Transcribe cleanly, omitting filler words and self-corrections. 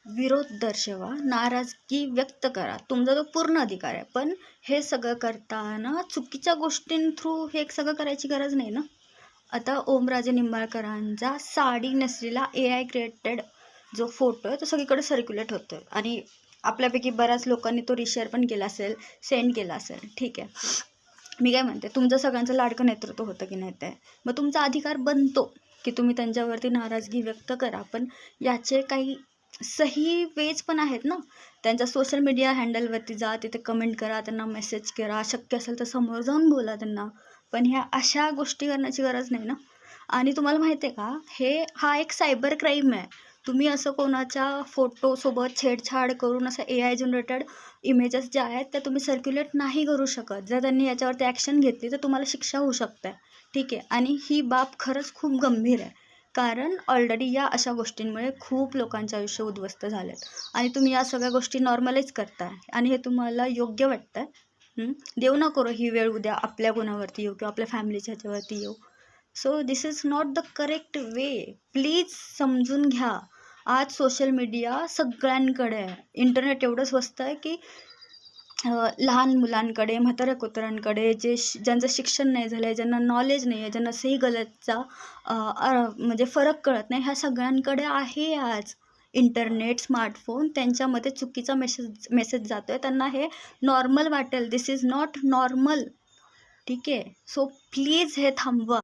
विरोध दर्शवा, नाराजगी व्यक्त करा, तुमचा तो पूर्ण अधिकार आहे. पण हे सगळं करताना चुकीच्या गोष्टीं थ्रू हे सगळं करायची गरज नाही ना. आता ओमराजे निंबाळकरांचा साडी नेसलेला AI क्रिएटेड जो फोटो आहे तो सगळीकडे सर्क्युलेट होतो आहे आणि आपल्यापैकी बऱ्याच लोकांनी तो रिशेअर पण केला असेल, सेंड केला असेल. ठीक आहे, मी काय म्हणते, तुमचं सगळ्यांचं लाडकं नेतृत्व होतं की नाही ते, मग तुमचा अधिकार बनतो की तुम्ही त्यांच्यावरती नाराजगी व्यक्त करा. पण याचे काही सही वेज पण आहेत ना. त्यांच्या सोशल मीडिया हँडलवरती जा, तिथे कमेंट करा, त्यांना मेसेज करा, शक्य असेल तर समोर जाऊन बोला त्यांना. पण ह्या अशा गोष्टी करण्याची गरज नाही ना. आणि तुम्हाला माहिती आहे का, हा एक सायबर क्राईम आहे. तुम्ही असं कोणाच्या फोटोसोबत छेडछाड करून असं AI जनरेटेड इमेजेस ज्या आहेत त्या तुम्ही सर्क्युलेट नाही करू शकत. जर त्यांनी याच्यावरती ॲक्शन घेतली तर तुम्हाला शिक्षा होऊ शकते. ठीक आहे, आणि ही बाब खरंच खूप गंभीर आहे. कारण ऑलरेडी या अशा गोष्टींमुळे खूप लोकांचे आयुष्य उद्ध्वस्त झालेत आणि तुम्ही या सगळ्या गोष्टी नॉर्मलाइज करताय आणि हे तुम्हाला योग्य वाटतंय. देऊ ना करो ही वेळ उद्या आपल्या गुणावरती येऊ किंवा आपल्या फॅमिलीच्या ह्याच्यावरती येऊ. So this is not the correct way. Please समजून घ्या. आज सोशल मीडिया सगळ्यांकडे आहे. इंटरनेट एवढं स्वस्त आहे की लहान मुलांकडे, म्हाताऱ्या कुत्र्यांकडे, ज्यांचं शिक्षण नाही झालं आहे, ज्यांना नॉलेज नाही आहे, ज्यांना सही गलतचा म्हणजे फरक कळत नाही, ह्या सगळ्यांकडे आहे आज इंटरनेट, स्मार्टफोन. त्यांच्यामध्ये चुकीचा मेसेज जातो आहे, त्यांना हे नॉर्मल वाटेल. दिस इज नॉट नॉर्मल. ठीक आहे, सो प्लीज हे थांबवा.